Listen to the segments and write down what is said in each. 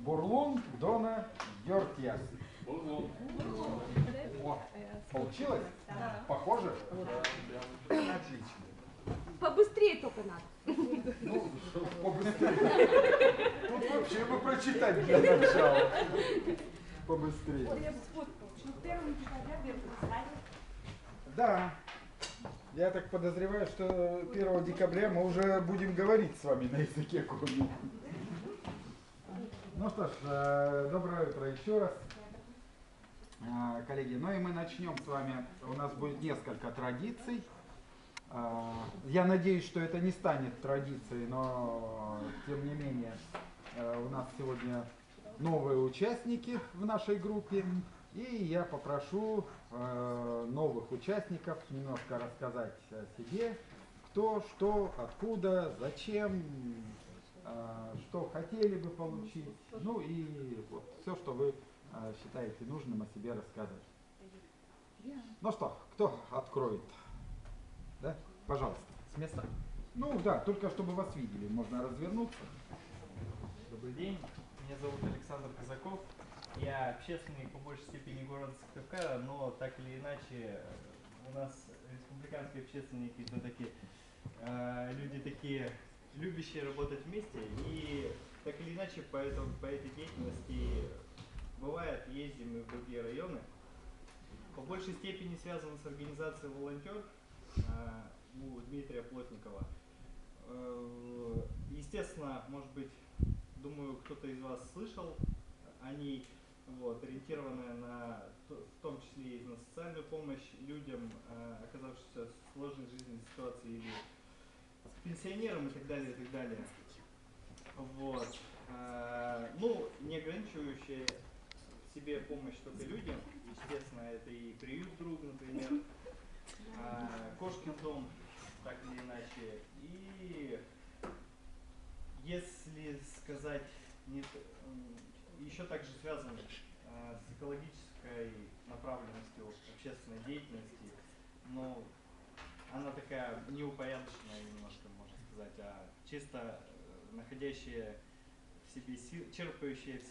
Бурлун Дона Йортьяс. О, получилось? Да. Похоже? Отлично. Побыстрее только надо. Ну, побыстрее. Тут вообще бы прочитать для начала. Побыстрее. Вот я бы сфоткал. Ну, первым декабря Да. Я так подозреваю, что 1 декабря мы уже будем говорить с вами на языке коми. Ну что ж, доброе утро еще раз, коллеги. Ну и мы начнем с вами. У нас будет несколько традиций. Я надеюсь, что это не станет традицией, но тем не менее у нас сегодня новые участники в нашей группе. И я попрошу новых участников немножко рассказать о себе, кто, что, откуда, зачем, что хотели бы получить, ну и вот все, что вы считаете нужным о себе рассказать. Ну что, кто откроет? Да? Пожалуйста, с места. Ну да, только чтобы вас видели, можно развернуться. Добрый день, меня зовут Александр Казаков. Я общественник по большей степени города Сыктывкара, но так или иначе у нас республиканские общественники это такие люди такие любящие работать вместе, и так или иначе по этой деятельности бывает ездим и в другие районы. По большей степени связано с организацией «Волонтер» у Дмитрия Плотникова. Естественно, может быть, думаю, кто-то из вас слышал о ней, вот, ориентированная в том числе и на социальную помощь людям, оказавшимся в сложной жизненной ситуации, или пенсионерам и так далее, и так далее. Вот. Ну, не ограничивающая в себе помощь только людям, естественно, это и приют друг, например, кошкин дом, так или иначе. И если сказать, еще также связано с экологической направленностью общественной деятельности, но она такая неупорядоченная немножко, можно сказать, а чисто находящая в себе силы, черпающая в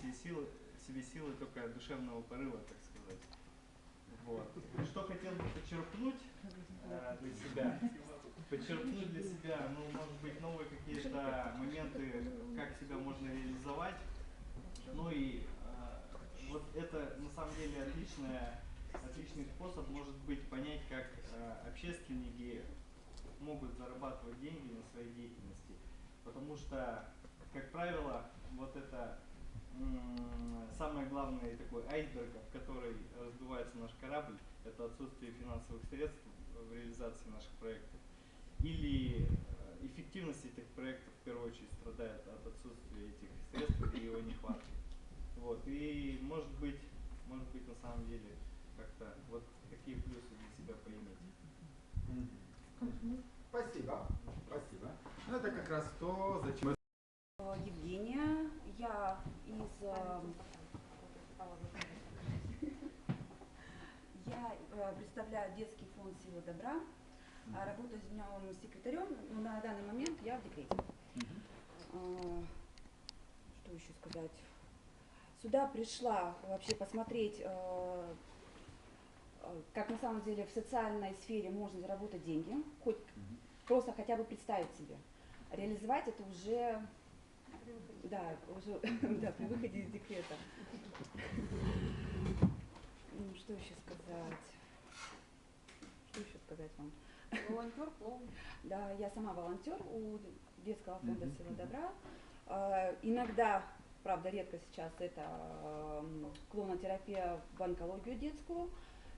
себе силы только душевного порыва, так сказать. Вот. Что хотел бы почерпнуть для себя? Подчеркнуть для себя, ну, может быть, новые какие-то моменты, как себя можно реализовать. Ну и вот это на самом деле отличный способ, может быть, понять, как общественники могут зарабатывать деньги на своей деятельности. Потому что, как правило, вот это самое главное такой айсберг, в который раздувается наш корабль, это отсутствие финансовых средств в реализации наших проектов. Или эффективность этих проектов в первую очередь страдает от отсутствия этих средств и его нехватки. Вот. И может быть на самом деле как-то вот такие плюсы для себя поиметь. Спасибо. Спасибо. Ну это как раз то, зачем. Евгения, я представляю детский фонд «Сила добра», работаю с днем секретарем, но на данный момент я в декрете. Что еще сказать? Сюда пришла вообще посмотреть, как на самом деле в социальной сфере можно заработать деньги, просто хотя бы представить себе. Реализовать это уже, при выходе из декрета. Что еще сказать? Вам? Волонтер, клоун. Да, я сама волонтер у детского фонда «Сила добра». Иногда, правда, редко сейчас, это клоунотерапия в онкологию детскую.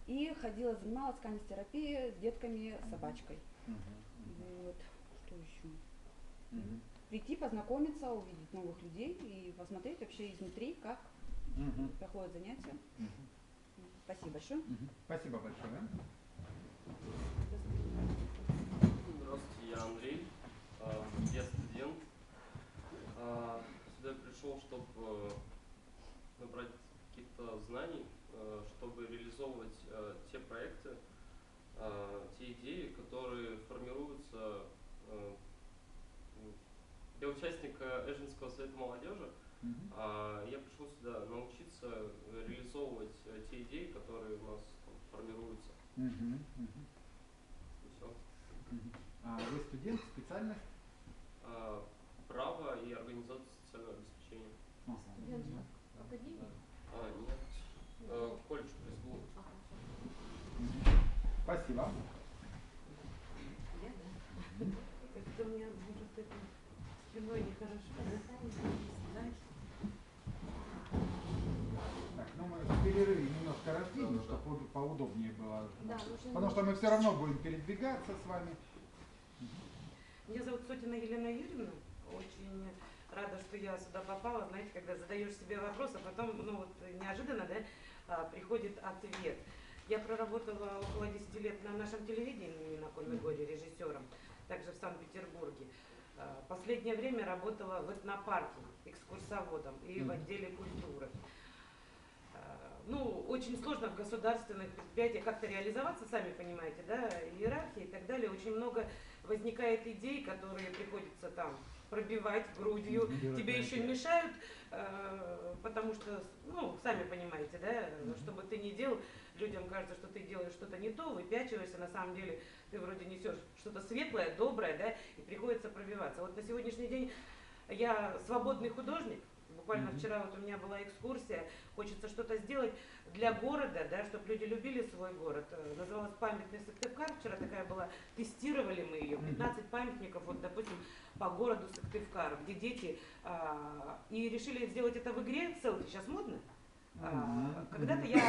И занималась канистерапией с детками с собачкой. Вот, что еще? Прийти, познакомиться, увидеть новых людей и посмотреть вообще изнутри, как проходят занятия. Спасибо большое. Спасибо большое. Здравствуйте, я Андрей, я студент. Сюда пришел, чтобы набрать каких-то знаний, чтобы реализовывать те проекты, те идеи, которые формируются. Я участник Эженского совета молодежи, Я пришел сюда научиться реализовывать те идеи, которые у нас там формируются. И все. Вы студент, специальность? Право и организация социального обеспечения. Студент академии? Нет. Колледж пресс-клуб. Спасибо. Как-то у меня может это спиной нехорошо. Так, ну мы в перерыве немножко раздвинем, чтобы поудобнее было. Да, Потому что мы все равно будем передвигаться с вами. Меня зовут Сотина Елена Юрьевна. Очень рада, что я сюда попала. Знаете, когда задаешь себе вопрос, а потом, ну вот неожиданно, да, приходит ответ. Я проработала около 10 лет на нашем телевидении на Кольмегоре режиссером, также в Санкт-Петербурге. Последнее время работала в этнопарке экскурсоводом и в отделе культуры. Ну, очень сложно в государственных предприятиях как-то реализоваться, сами понимаете, да, иерархии и так далее. Очень много возникает идей, которые приходится там пробивать грудью, тебе еще мешают, потому что, ну, сами понимаете, да, что бы ты ни делал, людям кажется, что ты делаешь что-то не то, выпячиваешься, на самом деле ты вроде несешь что-то светлое, доброе, да, и приходится пробиваться. Вот на сегодняшний день я свободный художник. Буквально вчера вот у меня была экскурсия, хочется что-то сделать для города, да, чтобы люди любили свой город. Называлась «Памятный Сыктывкар», вчера такая была, тестировали мы ее, 15 памятников, вот, допустим, по городу Сыктывкар, где дети, и решили сделать это в игре, селфи, сейчас модно. Когда-то я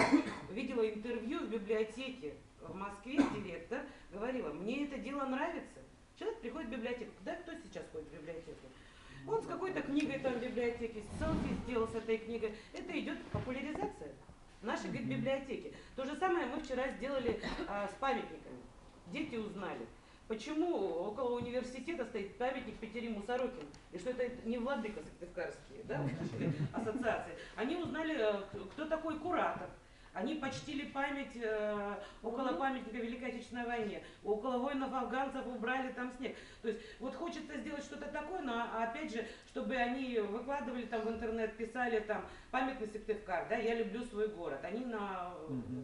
видела интервью в библиотеке в Москве, директор говорила, мне это дело нравится. Человек приходит в библиотеку, да, кто сейчас ходит в библиотеку? Он с какой-то книгой там в библиотеке, селфи сделал с этой книгой. Это идет популяризация нашей, говорит, библиотеки. То же самое мы вчера сделали с памятниками. Дети узнали, почему около университета стоит памятник Петериму Сорокину, и что это не владыка сыктывкарские, да, ассоциации. Они узнали, кто такой куратор. Они почтили память около памятника Великой Отечественной войне. Около воинов-афганцев убрали там снег. То есть вот хочется сделать что-то такое, но опять же, чтобы они выкладывали там в интернет, писали там памятный Сыктывкар, да, я люблю свой город. Они на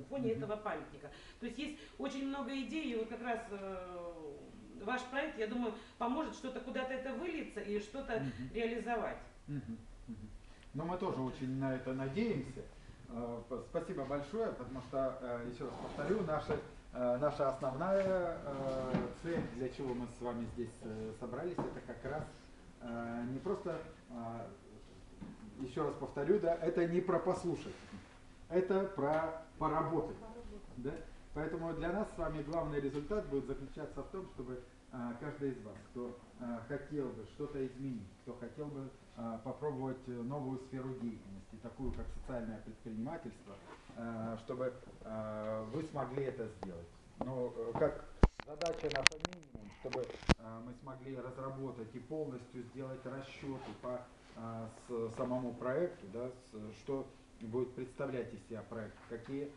фоне этого памятника. То есть есть очень много идей, и вот как раз ваш проект, я думаю, поможет что-то куда-то это вылиться и что-то реализовать. Но мы тоже очень на это надеемся. Спасибо большое, потому что, еще раз повторю, наша основная цель, для чего мы с вами здесь собрались, это как раз не просто, еще раз повторю, да, это не про послушать, это про поработать. Да? Поэтому для нас с вами главный результат будет заключаться в том, чтобы каждый из вас, кто хотел бы что-то изменить, кто хотел бы попробовать новую сферу деятельности, такую как социальное предпринимательство, чтобы вы смогли это сделать. Но как задача наша минимум, чтобы мы смогли разработать и полностью сделать расчеты по самому проекту, да, что будет представлять из себя проект, какие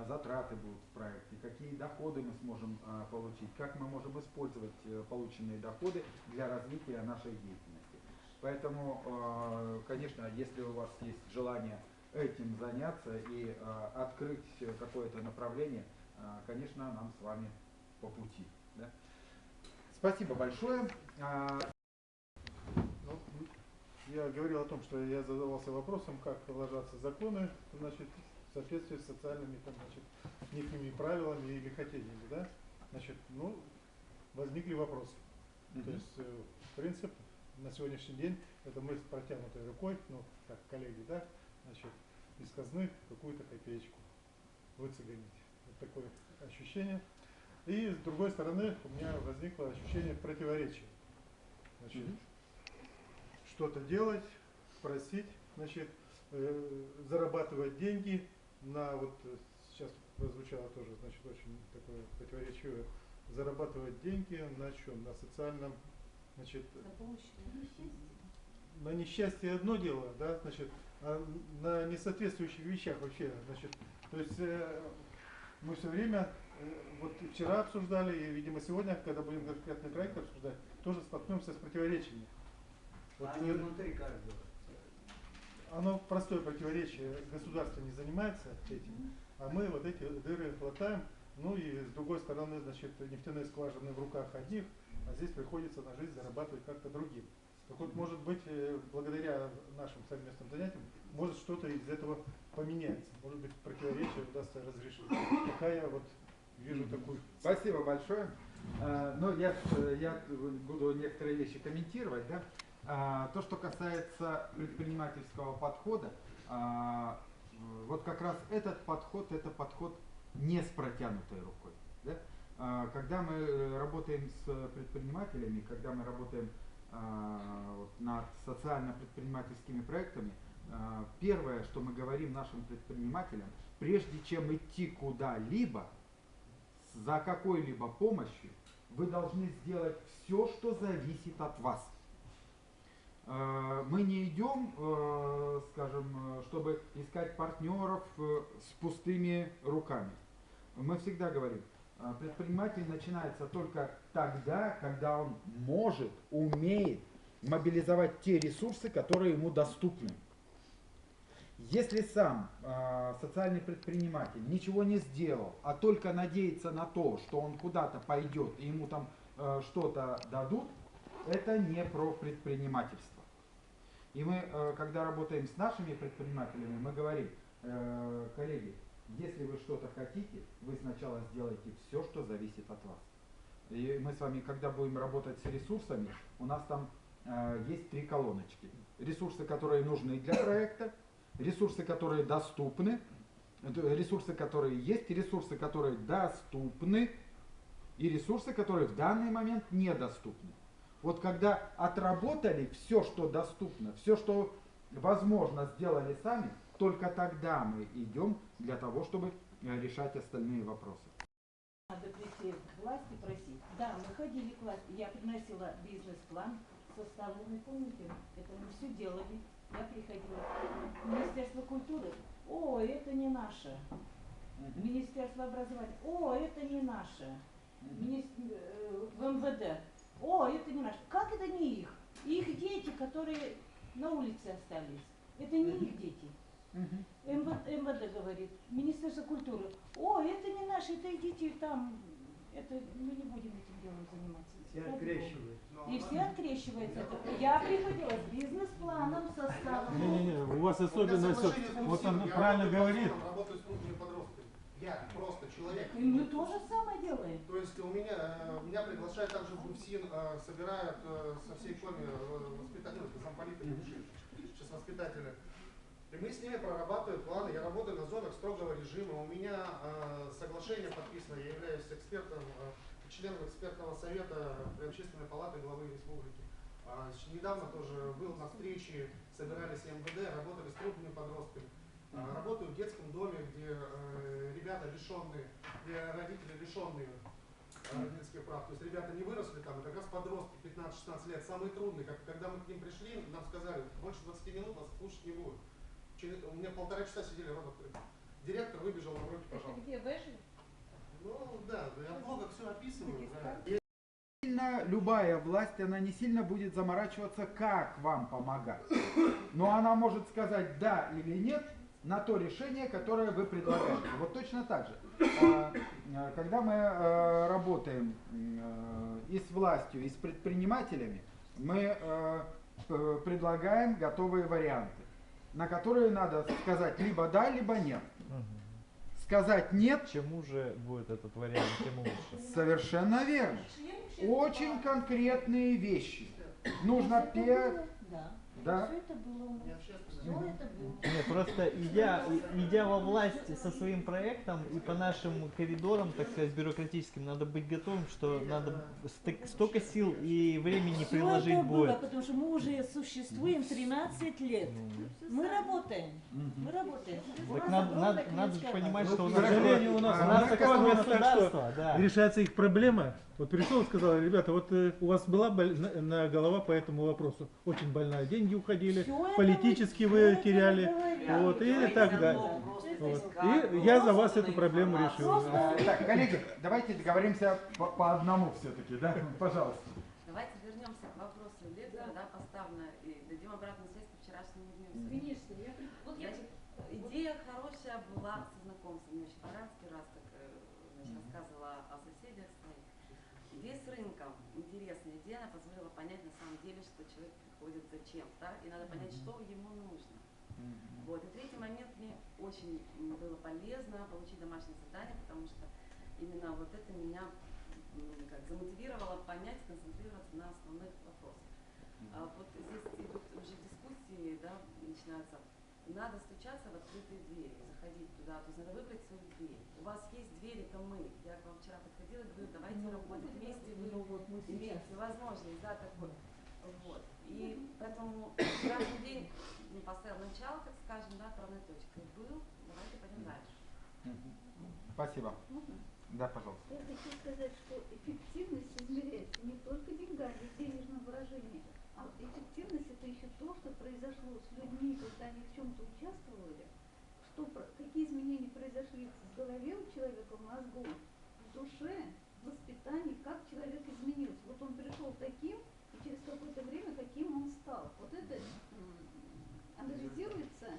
затраты будут в проекте, какие доходы мы сможем получить, как мы можем использовать полученные доходы для развития нашей деятельности. Поэтому, конечно, если у вас есть желание этим заняться и открыть какое-то направление, конечно, нам с вами по пути. Да? Спасибо большое. Я говорил о том, что я задавался вопросом, как ложатся законы, значит, в соответствии с социальными, там, значит, некими правилами или хотениями, да? Значит, ну, возникли вопросы. То есть, принцип на сегодняшний день, это мы с протянутой рукой, ну, как коллеги, да, значит, из казны какую-то копеечку выцегонить. Вот такое ощущение. И с другой стороны, у меня возникло ощущение противоречия. Значит, что-то делать, просить, значит, зарабатывать деньги на, вот сейчас прозвучало тоже, значит, очень такое противоречивое, зарабатывать деньги на чем? На социальном, значит, на несчастье одно дело, да, значит, а на несоответствующих вещах вообще, значит, то есть мы все время, вот вчера обсуждали, и, видимо, сегодня, когда будем конкретный проект обсуждать, тоже столкнемся с противоречиями. Вот они внутри каждого. оно простое противоречие. Государство не занимается этим, а мы вот эти дыры хватаем. Ну и с другой стороны, значит, нефтяные скважины в руках одних, а здесь приходится на жизнь зарабатывать как-то другим. Так вот, может быть, благодаря нашим совместным занятиям, может что-то из этого поменяется. Может быть, противоречие удастся разрешить. Пока я вот вижу такую... Спасибо большое. Ну, я буду некоторые вещи комментировать. Да? То, что касается предпринимательского подхода, вот как раз этот подход, это подход не с протянутой рукой. Да? Когда мы работаем с предпринимателями, когда мы работаем над социально-предпринимательскими проектами, первое, что мы говорим нашим предпринимателям, прежде чем идти куда-либо, за какой-либо помощью, вы должны сделать все, что зависит от вас. Мы не идем, скажем, чтобы искать партнеров с пустыми руками. Мы всегда говорим, предприниматель начинается только тогда, когда он может, умеет мобилизовать те ресурсы, которые ему доступны. Если сам социальный предприниматель ничего не сделал, а только надеется на то, что он куда-то пойдет и ему там что-то дадут, это не про предпринимательство. И мы, когда работаем с нашими предпринимателями, мы говорим, коллеги, если вы что-то хотите, вы сначала сделайте все, что зависит от вас. И мы с вами, когда будем работать с ресурсами, у нас там есть 3 колоночки. Ресурсы, которые нужны для проекта, ресурсы, которые доступны, ресурсы, которые есть, ресурсы, которые доступны, и ресурсы, которые в данный момент недоступны. Вот когда отработали все, что доступно, все, что возможно, сделали сами, только тогда мы идем для того, чтобы решать остальные вопросы. Надо прийти к власти просить. Да, мы ходили к власти, я приносила бизнес-план составленный, помните, это мы все делали. Я приходила в Министерство культуры, о, это не наше. Министерство образования, о, это не наше. В МВД, о, это не наше. Как это не их? Их дети, которые на улице остались, это не их дети. МВД говорит, Министерство культуры, о, это не наши, это идите там, это мы не будем этим делом заниматься. Все открещивают. И все открещиваются. Я приходила с бизнес-планом, составом. Не-не-не, у вас особенность, вот он правильно говорит. Работаю с крупными подростками. Я просто человек. И мы то же самое делаем. То есть меня приглашают также в УФСИН, собирают со всей формы воспитателей, замполита, сейчас воспитатели. И мы с ними прорабатываем планы. Я работаю на зонах строгого режима. У меня соглашение подписано. Я являюсь экспертом, членом экспертного совета при Общественной палаты главы республики. Недавно тоже был на встрече, собирались МВД, работали с крупными подростками. Работаю в детском доме, где ребята лишенные, где родители лишенные родительских прав. То есть ребята не выросли там, и как раз подростки 15-16 лет, самые трудные. Когда мы к ним пришли, нам сказали, больше 20 минут вас слушать не будут. У меня 1,5 часа сидели рот открыт. Директор выбежал на руки, пожалуйста. Где, в Эжи? Ну да, я много все описываю. Да. Любая власть, она не сильно будет заморачиваться, как вам помогать. Но она может сказать да или нет на то решение, которое вы предлагаете. Вот точно так же. Когда мы работаем и с властью, и с предпринимателями, мы предлагаем готовые варианты, на которые надо сказать либо да, либо нет. Сказать нет. Чему же будет этот вариант, тем лучше. Совершенно верно. Очень конкретные вещи. Нужно Да. Все это было у нас. Все это было. Нет, просто идя во власть со своим проектом и по нашим коридорам, так сказать, бюрократическим, надо быть готовым, что надо столько сил и времени Все приложить это было, будет. потому что мы уже существуем 13 лет. Мы работаем. Мы работаем. Так надо же понимать, что у К нас сожалению, у нас такое так, государство, да. решается их проблема. Вот пришел и сказал, ребята, вот у вас была на голова по этому вопросу. Очень больная, деньги уходили, политически вы теряли, вот, и так далее. Вот. И я за вас эту проблему решил. Так, коллеги, давайте договоримся по одному все-таки, да? Пожалуйста. Давайте вернемся к вопросу лекции, да, поставлено, и дадим обратную связь по вчерашнему дню. Конечно, понять на самом деле, что человек приходит зачем, да, и надо понять, что ему нужно. Вот. И третий момент, мне очень было полезно получить домашнее задание, потому что именно вот это меня как замотивировало понять, сконцентрироваться на основных вопросах. Вот здесь идут уже дискуссии, да, начинаются. Надо стучаться в открытые двери, заходить туда, то есть надо выбрать свою дверь. У вас есть дверь, это мы. Я к вам вчера подходила и говорю, давайте работать вместе, вы имеете возможность, да, такой. Вот. И поэтому каждый день поставил начало, так скажем, да, отправной точкой был, давайте пойдем дальше. Спасибо. Да, пожалуйста. Я хочу сказать, что эффективность измеряется не только деньгами в денежном выражении, а эффективность это еще то, что произошло с людьми, когда они в чем-то участвовали, какие изменения произошли в голове у человека, в мозгу, в душе, в воспитании, как человек изменился. Вот он пришел таким, и через какое-то время каким он стал. Вот это анализируется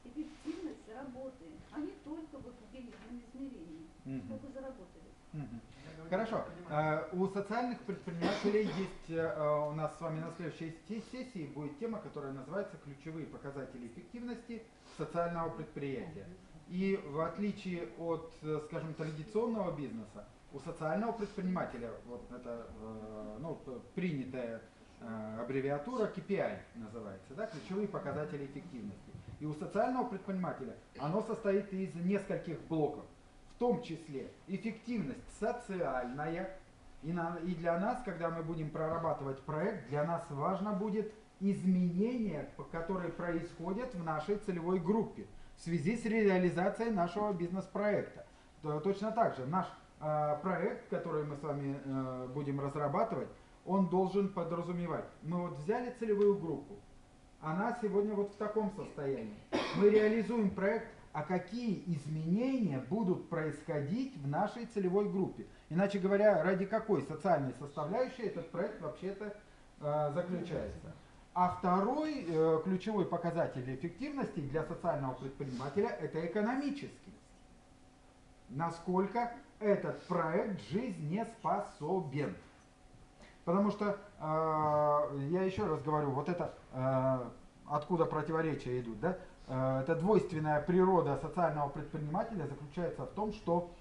эффективность работы, а не только вот в денежном измерении. Сколько заработали. Хорошо. У социальных предпринимателей есть, у нас с вами на следующей сессии будет тема, которая называется «Ключевые показатели эффективности социального предприятия». И в отличие от, скажем, традиционного бизнеса, у социального предпринимателя, вот это принятая аббревиатура KPI называется, да, ключевые показатели эффективности. И у социального предпринимателя оно состоит из нескольких блоков. В том числе эффективность социальная. И для нас, когда мы будем прорабатывать проект, для нас важно будет изменения, которые происходят в нашей целевой группе в связи с реализацией нашего бизнес-проекта. Точно так же наш проект, который мы с вами будем разрабатывать, он должен подразумевать. Мы вот взяли целевую группу, она сегодня вот в таком состоянии. Мы реализуем проект, а какие изменения будут происходить в нашей целевой группе. Иначе говоря, ради какой социальной составляющей этот проект вообще-то заключается. А второй ключевой показатель эффективности для социального предпринимателя – это экономический. Насколько этот проект жизнеспособен. Потому что, я еще раз говорю, вот это, откуда противоречия идут, да? Эта двойственная природа социального предпринимателя заключается в том, что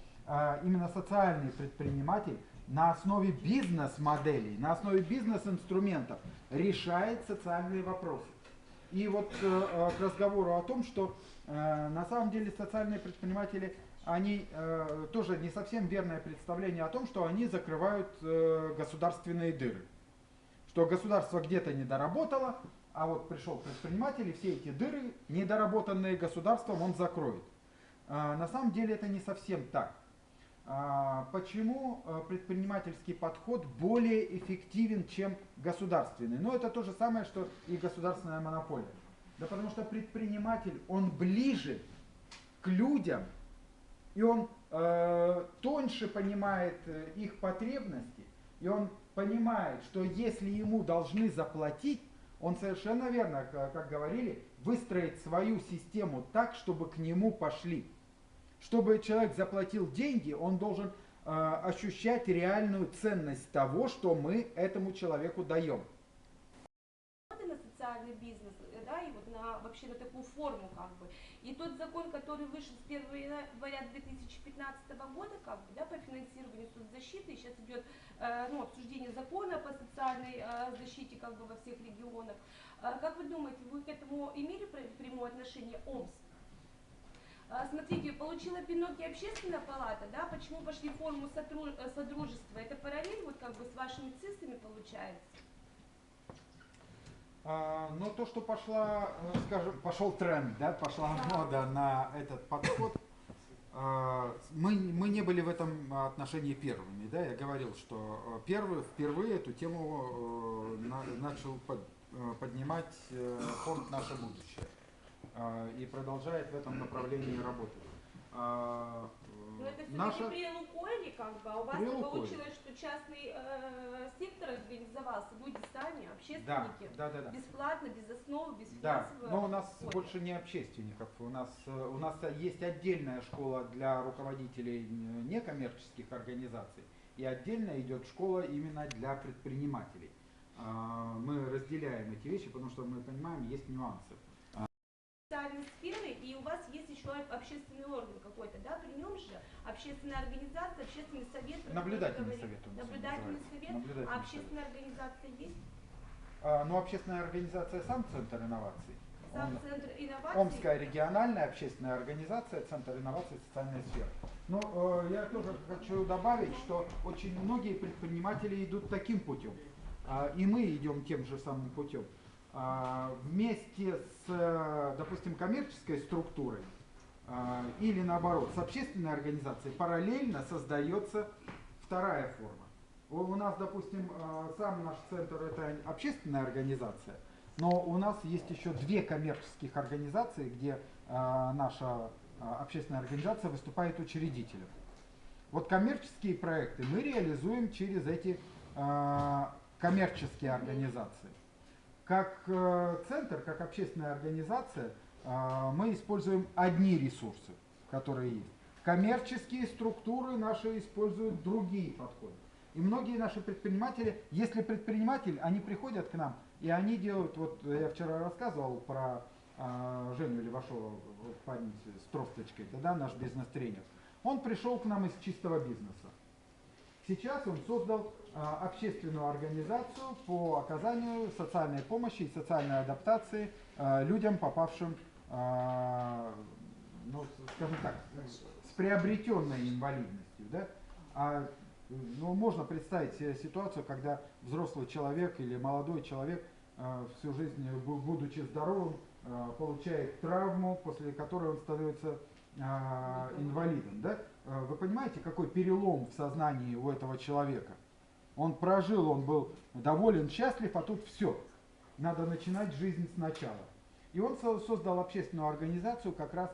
именно социальный предприниматель на основе бизнес-моделей, на основе бизнес-инструментов решает социальные вопросы. И вот к разговору о том, что на самом деле социальные предприниматели, они тоже не совсем верное представление о том, что они закрывают государственные дыры. Что государство где-то не доработало, а вот пришел предприниматель, и все эти дыры, недоработанные государством, он закроет. На самом деле это не совсем так. Почему предпринимательский подход более эффективен, чем государственный? Ну, это то же самое, что и государственная монополия. Да потому что предприниматель, он ближе к людям, и он тоньше понимает их потребности, и он понимает, что если ему должны заплатить, он совершенно верно, как говорили, выстроит свою систему так, чтобы к нему пошли. Чтобы человек заплатил деньги, он должен ощущать реальную ценность того, что мы этому человеку даем. На социальный бизнес, да, и вот вообще на такую форму как бы. И тот закон, который вышел с 1 января 2015 года, как бы, да, по финансированию соцзащиты, сейчас идет обсуждение закона по социальной защите как бы во всех регионах. Как вы думаете, вы к этому имели прямое отношение, Омск? Смотрите, получила пинок и общественная палата, да, почему пошли в форму содружества? Это параллель вот как бы с вашими ЦИСами получается? Но то, что пошла, скажем, пошел тренд, да, пошла мода на этот подход, мы не были в этом отношении первыми, да, я говорил, что впервые эту тему начал поднимать фонд «Наше будущее» и продолжает в этом направлении работать. Но это все-таки при Лукойле, как бы, а у вас получилось, что частный сектор организовался, люди сами, общественники, да. бесплатно, без основы, без финансового. Да, но у нас больше не общественников, у нас есть отдельная школа для руководителей некоммерческих организаций, и отдельно идет школа именно для предпринимателей. Мы разделяем эти вещи, потому что мы понимаем, есть нюансы. Социальной сферы, и у вас есть еще общественный орган какой-то, да, при нем же общественная организация, общественный совет. Наблюдательный совет. Наблюдательный совет. А общественная организация есть? Ну, общественная организация сам Центр инноваций. Сам Центр инноваций? Омская региональная общественная организация, Центр инноваций и социальной сферы. Но я тоже хочу добавить, что очень многие предприниматели идут таким путем. И мы идем тем же самым путем. Вместе с, допустим, коммерческой структурой или наоборот, с общественной организацией параллельно создается вторая форма. У нас, допустим, сам наш центр это общественная организация, но у нас есть еще две коммерческих организации, где наша общественная организация выступает учредителем. Вот коммерческие проекты мы реализуем через эти коммерческие организации. Как центр, как общественная организация, мы используем одни ресурсы, которые есть. Коммерческие структуры наши используют другие подходы. И многие наши предприниматели, если предприниматель, они приходят к нам, и они делают, вот я вчера рассказывал про Женю Левашова, парень с тросточкой, да, наш бизнес-тренер. Он пришел к нам из чистого бизнеса. Сейчас он создал общественную организацию по оказанию социальной помощи и социальной адаптации людям, попавшим, ну, скажем так, с приобретенной инвалидностью. Да? Ну, можно представить себе ситуацию, когда взрослый человек или молодой человек всю жизнь, будучи здоровым, получает травму, после которой он становится инвалидом. Да? Вы понимаете, какой перелом в сознании у этого человека? Он прожил, он был доволен, счастлив, а тут все. Надо начинать жизнь сначала. И он создал общественную организацию, как раз,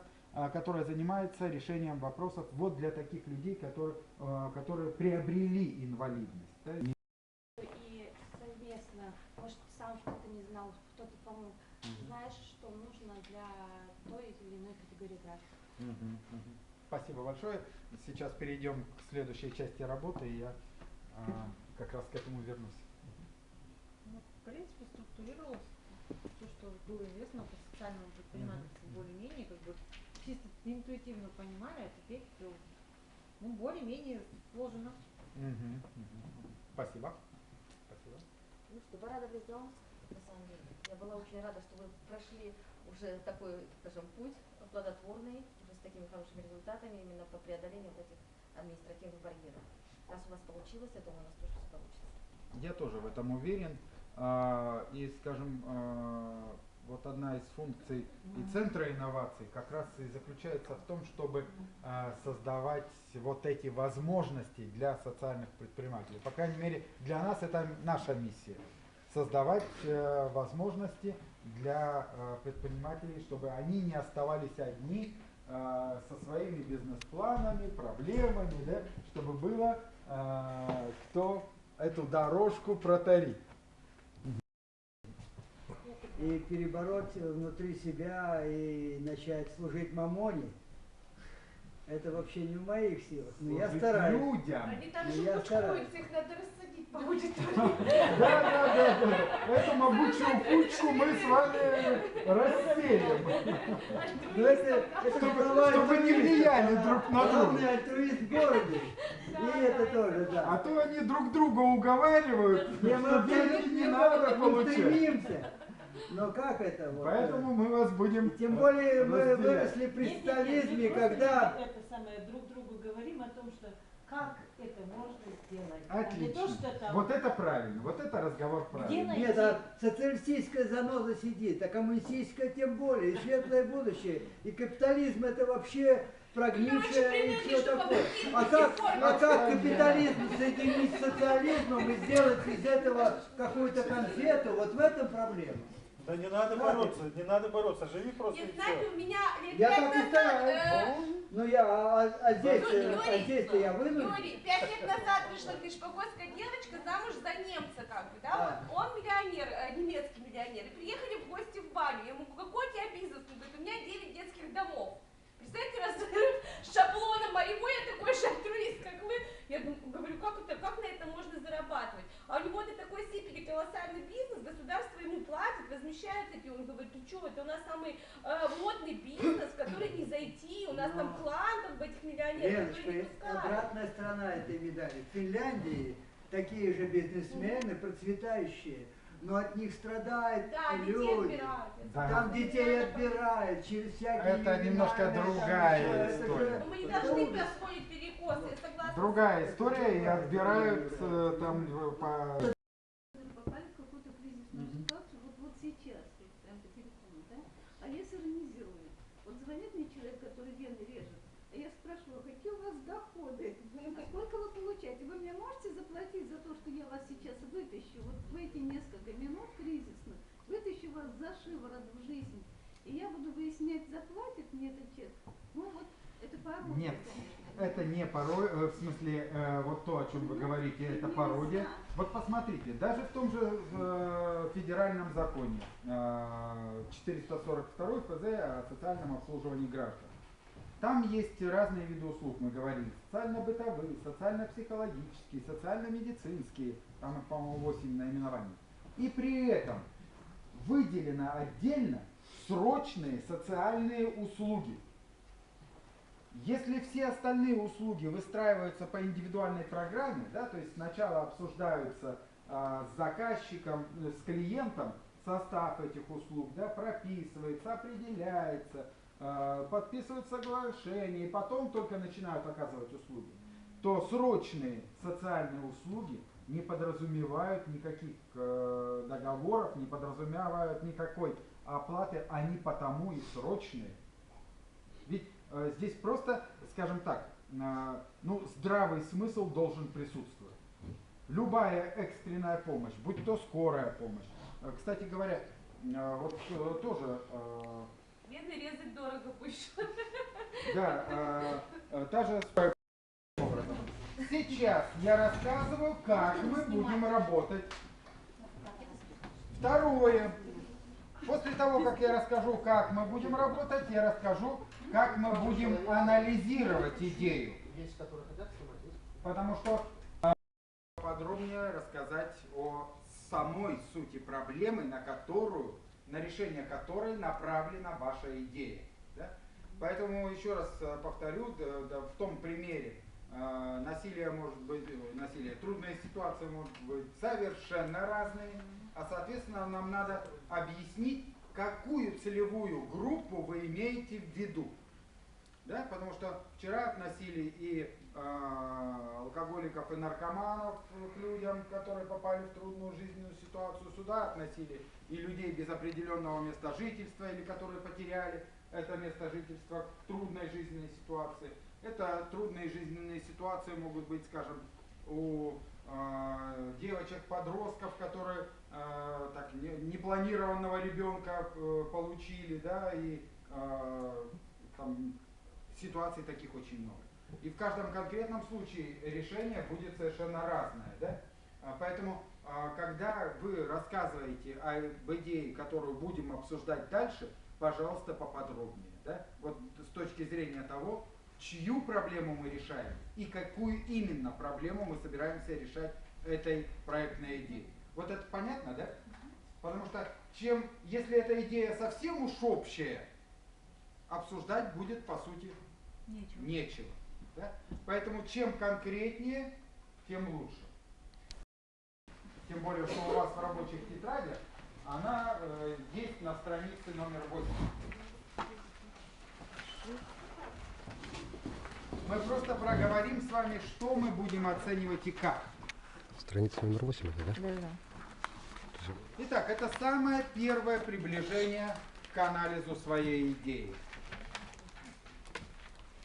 которая занимается решением вопросов вот для таких людей, которые приобрели инвалидность. Да? И совместно, может, сам что-то не знал, кто-то помог. Знаешь, что нужно для той или иной категории граждан. Спасибо большое. Сейчас перейдем к следующей части работы, и я как раз к этому вернусь. Ну, в принципе, структурировалось все, что было известно по социальному предпринимательству, более-менее, как бы чисто интуитивно понимали, а теперь все, ну, более-менее сложено. Спасибо. Спасибо. Ну что, порадовались за Омск, на самом деле. Я была очень рада, что вы прошли уже такой, скажем, путь плодотворный, уже с такими хорошими результатами именно по преодолению вот этих административных барьеров. Раз у вас получилось, я думаю, у нас тоже все получится. Я тоже в этом уверен. И, скажем, вот одна из функций и Центра инноваций как раз и заключается в том, чтобы создавать вот эти возможности для социальных предпринимателей. По крайней мере, для нас это наша миссия. Создавать возможности для предпринимателей, чтобы они не оставались одни со своими бизнес-планами, проблемами, да, чтобы было кто эту дорожку протарит. И перебороть внутри себя и начать служить мамоне, это вообще не в моих силах. Но я стараюсь. Людям. Они там же кучкуются, их надо рассадить по аудитории. Да. Эту могучую кучку мы с вами расселим. Чтобы не влияли друг на друга. Главный альтруист в городе. И это тоже, да. А то они друг друга уговаривают, что денег не надо получать. Но как это? Вот, поэтому мы вас будем. Тем более мы выросли при сталинизме, когда. Это самое друг другу говорим о том, что как это можно сделать. Отлично. А не то, что там... Вот это правильно, вот это разговор правильный. Нет, а социалистическая заноза сидит, а коммунистическая тем более, и светлое будущее. И капитализм это вообще прогнившее и все такое. А как капитализм соединить с социализмом и сделать из этого какую-то конфету, вот в этом проблема. Да не надо бороться, не надо бороться, живи просто Не и знаете, все. у меня Я 5 так и назад... ну я, здесь-то я вынужден. Юрий, 5 лет назад вышла пешпокойская девочка замуж за немца, как бы, да? Вот он миллионер, немецкий миллионер. И приехали в гости в баню. Я ему, какой у тебя бизнес? Он говорит, у меня 9 детских домов. Представляете, разрыв шаблона моего, я такой же альтруист, как вы. Я говорю, как на это можно зарабатывать? А у него до такой степени колоссальный возмущает эти, он говорит, ты что, это у нас самый модный бизнес, в который не зайти, у нас там клан как бы этих миллионеров, который не Леночка, пускают. обратная сторона этой медали. В Финляндии такие же бизнесмены, процветающие, но от них страдают люди. Там детей отбирают через всякие... Это немножко другая история. Но мы не должны происходить перекосы, я согласна. Другая история, и отбирают там по... Попали в какую-то кризисную ситуацию, вот сейчас, вот прям по телефону, да? А я сиронизирую. Вот звонит мне человек, который вены режет, а я спрашиваю, какие у вас доходы? Сколько вы получаете? Вы мне можете заплатить за то, что я вас сейчас вытащу, вот в эти несколько минут кризисных, вытащу вас за шиворот в жизнь, и я буду выяснять, заплатит мне этот чек? Ну вот, это пародия, Нет, конечно. это не пародия, в смысле, вот то, о чем вы говорите, это пародия. Вот посмотрите, даже в том же федеральном законе 442 ФЗ о социальном обслуживании граждан. Там есть разные виды услуг, мы говорим, социально-бытовые, социально-психологические, социально-медицинские, там их, по-моему, 8 наименований. И при этом выделено отдельно срочные социальные услуги. Если все остальные услуги выстраиваются по индивидуальной программе, да, то есть сначала обсуждаются с заказчиком, с клиентом состав этих услуг, да, прописывается, определяется, подписывают соглашение, и потом только начинают оказывать услуги, то срочные социальные услуги не подразумевают никаких договоров, не подразумевают никакой оплаты, они потому и срочные. Ведь здесь просто, скажем так, ну, здравый смысл должен присутствовать. Любая экстренная помощь, будь то скорая помощь. Кстати говоря, вот тоже... Бедный резать дорого пусть. Да, та же образом. Сейчас я рассказываю, как мы будем работать. Второе. После того, как я расскажу, как мы будем работать, я расскажу, как мы будем анализировать идею. Потому что подробнее рассказать о самой сути проблемы, на решение которой направлена ваша идея. Да? Поэтому еще раз повторю, в том примере насилие может быть, трудные ситуации могут быть совершенно разные, а соответственно нам надо объяснить, какую целевую группу вы имеете в виду. Да? Потому что вчера относили и алкоголиков и наркоманов к людям, которые попали в трудную жизненную ситуацию, сюда относили и людей без определенного места жительства, или которые потеряли это место жительства к трудной жизненной ситуации. Это трудные жизненные ситуации могут быть, скажем, у девочек-подростков, которые так, непланированного ребенка получили, да, и там, ситуаций таких очень много. И в каждом конкретном случае решение будет совершенно разное. Да? Поэтому, когда вы рассказываете об идее, которую будем обсуждать дальше, пожалуйста, поподробнее. Да? Вот с точки зрения того, чью проблему мы решаем и какую именно проблему мы собираемся решать этой проектной идеей. Вот это понятно, да? Потому что если эта идея совсем уж общая, обсуждать будет, по сути, нечего. Да? Поэтому чем конкретнее, тем лучше. Тем более, что у вас в рабочих тетрадях она есть на странице номер 8. Мы просто проговорим с вами, что мы будем оценивать и как. Страница номер 8, да? Да. Итак, это самое первое приближение к анализу своей идеи.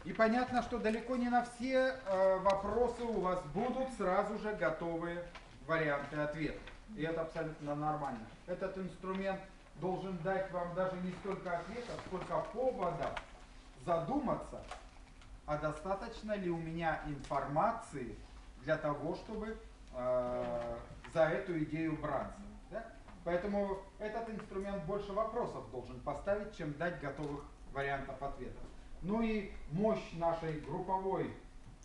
И понятно, что далеко не на все вопросы у вас будут сразу же готовые варианты ответа. И это абсолютно нормально. Этот инструмент должен дать вам даже не столько ответов, сколько поводов задуматься, а достаточно ли у меня информации для того, чтобы за эту идею браться. Да? Поэтому этот инструмент больше вопросов должен поставить, чем дать готовых вариантов ответов. Ну и мощь нашей групповой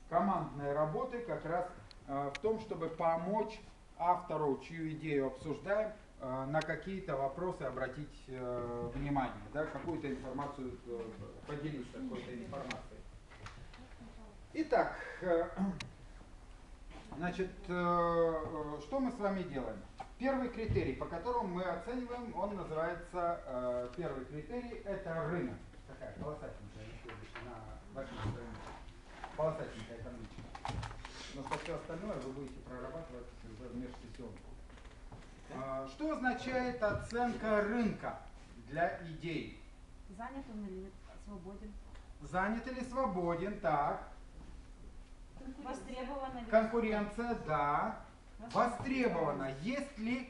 командной работы как раз в том, чтобы помочь автору, чью идею обсуждаем, на какие-то вопросы обратить внимание, да, какую-то информацию поделиться какой-то информацией. Итак, значит, что мы с вами делаем? Первый критерий, по которому мы оцениваем, он называется, первый критерий, это рынок. Такая полосатенькая на 8 странице. Полосатенькая табличка. Но все остальное вы будете прорабатывать уже в межсессионку. Что означает оценка рынка для идей? Занят он или свободен? Занят или свободен, так. Востребована ли? Конкуренция, да. Востребована. Есть ли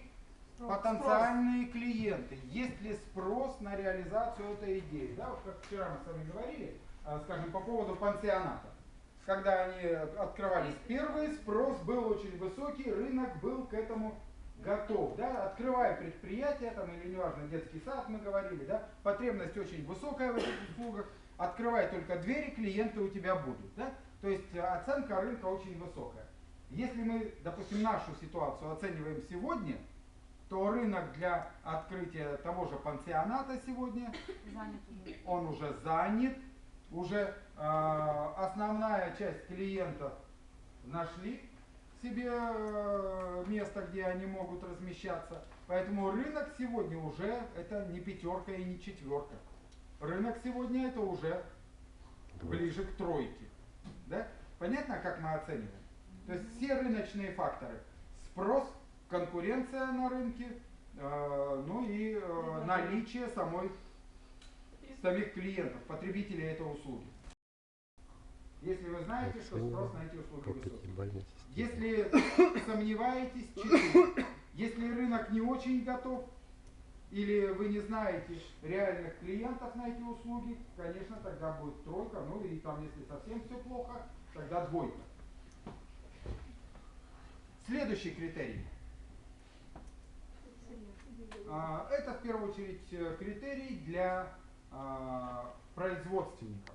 потенциальные клиенты? Есть ли спрос на реализацию этой идеи? Да, вот как вчера мы с вами говорили, скажем, по поводу пансионата. Когда они открывались первые, спрос был очень высокий, рынок был к этому готов. Да? Открывая предприятие, там, или неважно, детский сад мы говорили, да? Потребность очень высокая в этих услугах, открывай только двери, клиенты у тебя будут. Да? То есть оценка рынка очень высокая. Если мы, допустим, нашу ситуацию оцениваем сегодня, то рынок для открытия того же пансионата сегодня, он уже занят, уже основная часть клиентов нашли себе место, где они могут размещаться. Поэтому рынок сегодня уже это не пятерка и не четверка. Рынок сегодня это уже ближе к тройке. Да? Понятно, как мы оцениваем? То есть все рыночные факторы. Спрос, конкуренция на рынке, ну и наличие самих клиентов, потребителей этой услуги. Если вы знаете, что спрос на эти услуги высокий. Если сомневаетесь, 4. Если рынок не очень готов, или вы не знаете реальных клиентов на эти услуги, конечно, тогда будет тройка, ну и там, если совсем все плохо, тогда двойка. Следующий критерий. Это в первую очередь критерий для производственников.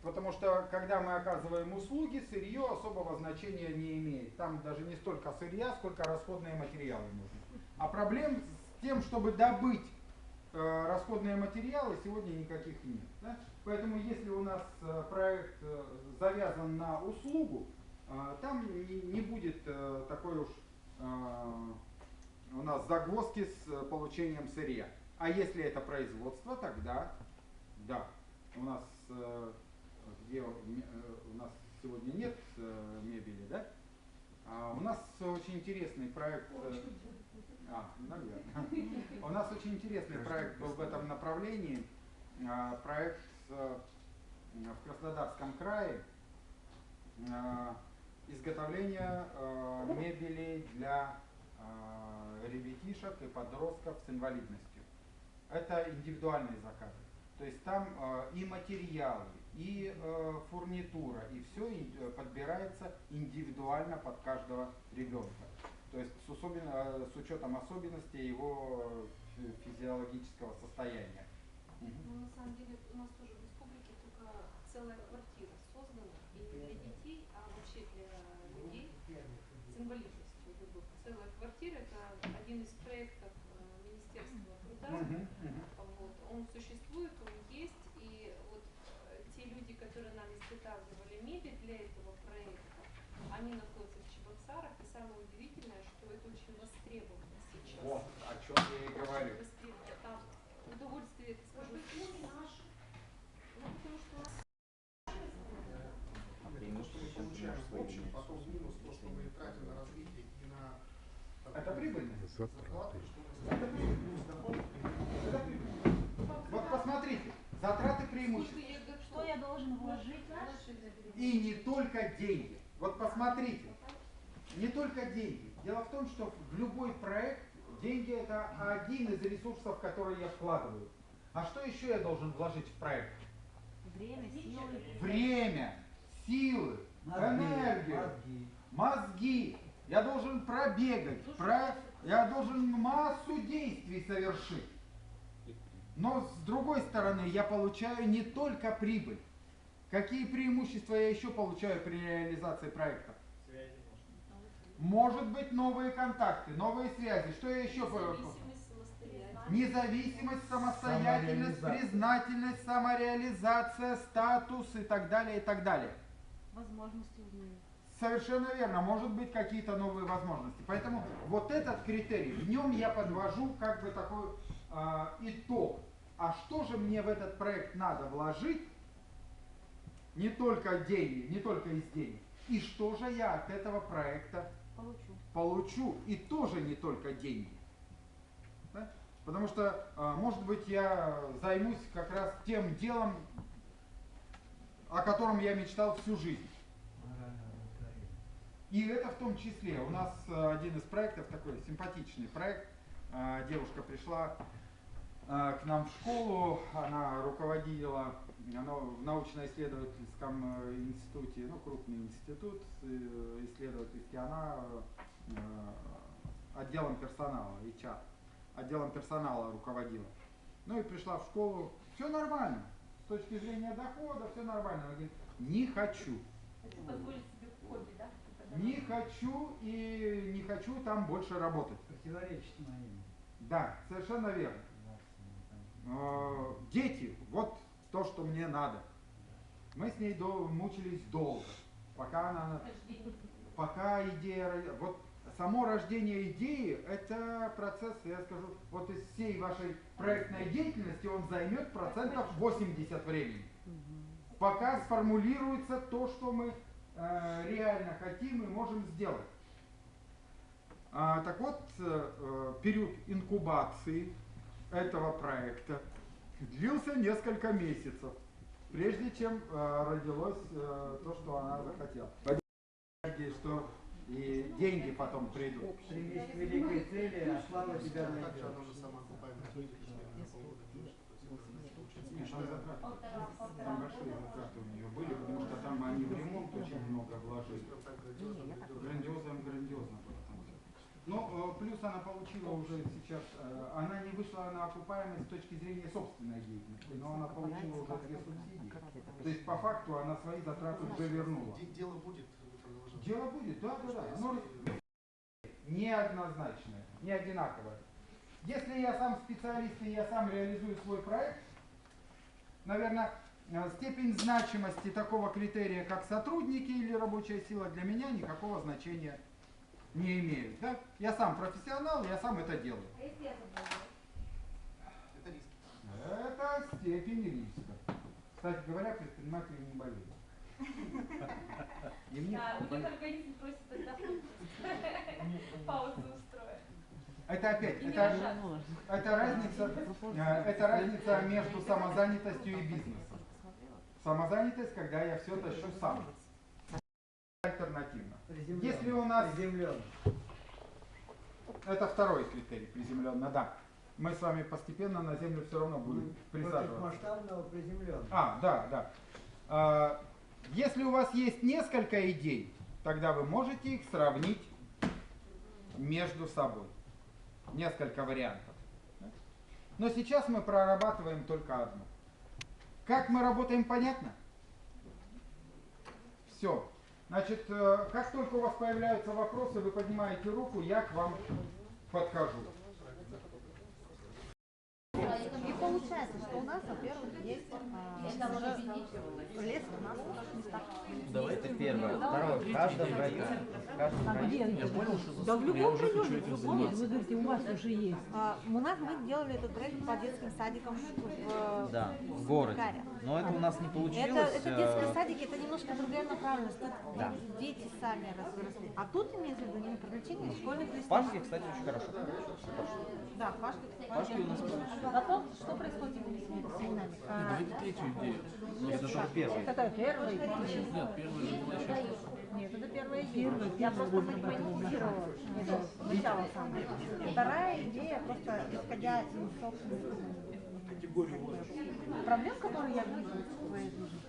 Потому что когда мы оказываем услуги, сырье особого значения не имеет. Там даже не столько сырья, сколько расходные материалы нужны. А проблем с тем, чтобы добыть расходные материалы, сегодня никаких нет. Да? Поэтому если у нас проект завязан на услугу, там не будет такой уж у нас загвоздки с получением сырья. А если это производство, тогда да. У нас где у нас сегодня нет мебели, да? У нас очень интересный проект. Наверное. У нас очень интересный проект был в этом направлении. Проект в Краснодарском крае. Изготовление мебели для ребятишек и подростков с инвалидностью. Это индивидуальные заказы. То есть там и материалы, и фурнитура, и все подбирается индивидуально под каждого ребенка. То есть с учетом особенностей его физиологического состояния. Ну, на самом деле у нас тоже в республике только целая квартира создана, и не для детей, а вообще для людей с инвалидностью. Целая квартира – это один из проектов Министерства труда. Вот. Он существует, он есть, и вот те люди, которые нам изготавливали мебель для этого проекта, они находятся в Чебоксарах, и самое удивительное, что это очень востребовано сейчас. Вот, о чем я и говорю. Там удовольствие, это скажу, не наше. Ну, потому что у нас... В общем, потом минус то, что мы тратим на развитие и на... Это прибыльно? Зарплаты. Это прибыльно. Вот посмотрите, затраты преимущества. Что я должен вложить? И не только деньги. Вот посмотрите, не только деньги. Дело в том, что в любой проект деньги это один из ресурсов, которые я вкладываю. А что еще я должен вложить в проект? Время, силы. Время, силы, энергию, мозги. Я должен пробегать, я должен массу действий совершить. Но с другой стороны, я получаю не только прибыль. Какие преимущества я еще получаю при реализации проекта? Может быть новые контакты, новые связи. Что я еще? Независимость, самостоятельность, признательность, самореализация, статус и так далее, и так далее. Возможности узнают. Совершенно верно, может быть какие-то новые возможности. Поэтому вот этот критерий, в нем я подвожу как бы такой итог. А что же мне в этот проект надо вложить? Не только деньги, не только из денег. И что же я от этого проекта получу? И тоже не только деньги. Да? Потому что, может быть, я займусь как раз тем делом, о котором я мечтал всю жизнь. И это в том числе. У нас один из проектов, такой симпатичный проект. Девушка пришла к нам в школу, она руководила в научно-исследовательском институте, крупный институт исследовательский, она отделом персонала, HR, отделом персонала руководила. И пришла в школу, все нормально, с точки зрения дохода, все нормально. Она говорит, не хочу. Позволить себе хобби, да? Не хочу и не хочу там больше работать. Противоречит моим. Да, совершенно верно. Дети, вот то, что мне надо. Мы с ней мучились долго, пока идея, вот само рождение идеи, это процесс, я скажу, вот из всей вашей проектной деятельности он займет процентов 80 времени. Пока сформулируется то, что мы реально хотим и можем сделать. Так вот, период инкубации этого проекта длился несколько месяцев, прежде чем родилось то, что она захотела. Что и деньги потом придут. Стремись к великой цели, а слава тебя найдет. Там большие затраты у нее были, потому что там они в ремонт очень много вложили. Грандиозно было там все. Но плюс она получила уже сейчас, она не вышла на окупаемость с точки зрения собственной деятельности, но она получила уже 2 субсидии. То есть по факту она свои затраты уже вернула. Дело будет. Дело будет, да. Оно неоднозначное, не одинаковое. Если я сам специалист и я сам реализую свой проект, наверное, степень значимости такого критерия, как сотрудники или рабочая сила, для меня никакого значения не имеют. Да? Я сам профессионал, я сам это делаю. А если я заболела? Это риск. Это степень риска. Кстати говоря, предприниматели не болеют. Да, у них организм просит отдохнуть. Паузу устроить. Это опять, это разница между самозанятостью и бизнесом. Самозанятость, когда я все тащу сам. Альтернативно. Если у нас... Это второй критерий, приземленно, да. Мы с вами постепенно на землю все равно будем присаживаться. Масштабного приземленного. Да. Если у вас есть несколько идей, тогда вы можете их сравнить между собой. Несколько вариантов. Но сейчас мы прорабатываем только одну. Как мы работаем, понятно? Все. Значит, как только у вас появляются вопросы, вы поднимаете руку, я к вам подхожу. И получается, что у нас, во-первых, есть лес у нас в местах. Давайте первое. Второе. В каждом районе. Я понял, что да в любом районе, в любом. Нет, вы говорите, у вас уже есть. У нас мы делали этот проект по детским садикам в городе. Но это у нас не получилось. Это детские садики, это немножко другая направленность. Тут дети сами росли. А тут имеется в виду не привлечение школьных листов. Пашки, кстати, очень хорошо. Да, Пашки у нас получилось. Потом, что происходит с семенами? Давайте третью идею. Это же первый. Какая первая? Нет, первая же была сейчас. Нет, это первая идея. Я просто монетизировала. Начало самое. Вторая идея, просто исходя из собственных проблем, которые я вижу в своей жизни,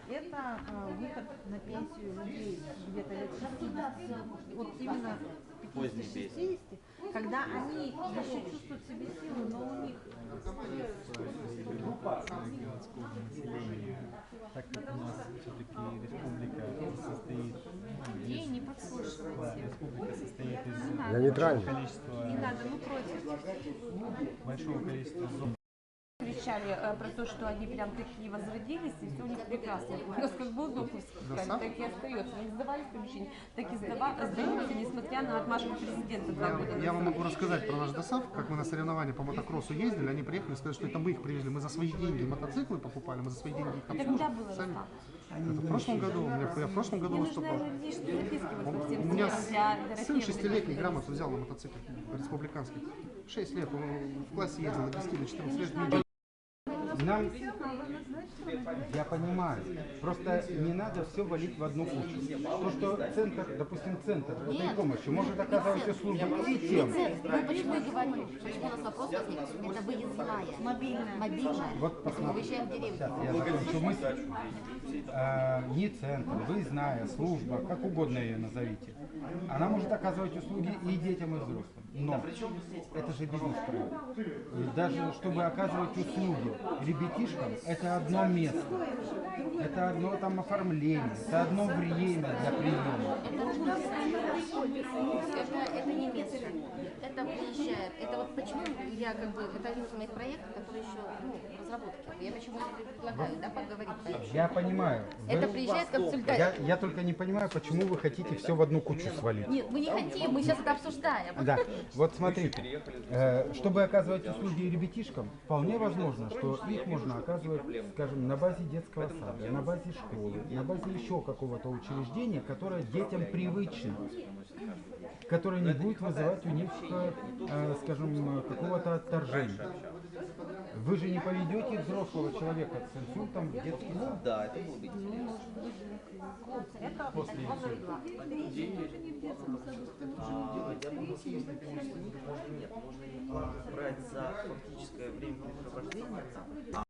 это выход на пенсию людей где-то лет 60, вот именно 50-60, когда они еще чувствуют в себе силу, но у них так как у нас все-таки республика состоит... Ей не подслушивайте. республика состоит из Я нейтральный. Не надо, ну против. большого количества зон. Кричали про то, что они прям такие возродились, и все у них прекрасно. У нас как был допуск, так и остается. Они сдавались помещения, так и сдаются, несмотря на отмашку президента 2 года назад. Я вам могу рассказать про наш ДОСАВ, как мы на соревнования по мотокроссу ездили, они приехали, сказали, что это мы их привезли, мы за свои деньги мотоциклы покупали, мы за свои деньги их обслуживали. Когда было Сами. ДОСАВ? Это в прошлом году, я в прошлом году выступал. У меня сын 6-летний грамоту взял на мотоцикл республиканский. 6 лет, он в классе ездил на 10 до 14 лет. Нам, я понимаю, просто не надо все валить в одну кучу. То, что центр, допустим, центр этой помощи может оказывать услуги и тем. Ну почему я говорю, почему у нас вопрос возник, это выездная, мобильная. Вот если мы выезжаем в деревню. сейчас я закончу мысль. Не центр, выездная служба, как угодно ее назовите. Она может оказывать услуги и детям, и взрослым. Но это же бизнес-проект. Даже чтобы оказывать услуги ребятишкам, это одно место, это одно там оформление, это одно время для приема. Это не место, это приезжает. Это вот почему я как бы, это один из моих проектов, который еще в разработке. Я почему предлагаю, да, поговорить по этому. Я понимаю. Это приезжает как солидарность. Я только не понимаю, почему вы хотите все в одну кучу свалить. Нет, мы не хотим, мы сейчас это обсуждаем. Да, вот смотрите, чтобы оказывать услуги ребятишкам, вполне возможно, что их можно оказывать, скажем, на базе детского сада, на базе школы, на базе еще какого-то учреждения, которое детям привычно, которое не будет вызывать у них, скажем, какого-то отторжения. Вы же не поведете взрослого человека с инсультом в детский сад? Да, это было бы интересно. После инсульта. Я думаю, что если можно нет, можно брать за фактическое времяпрепровождение там.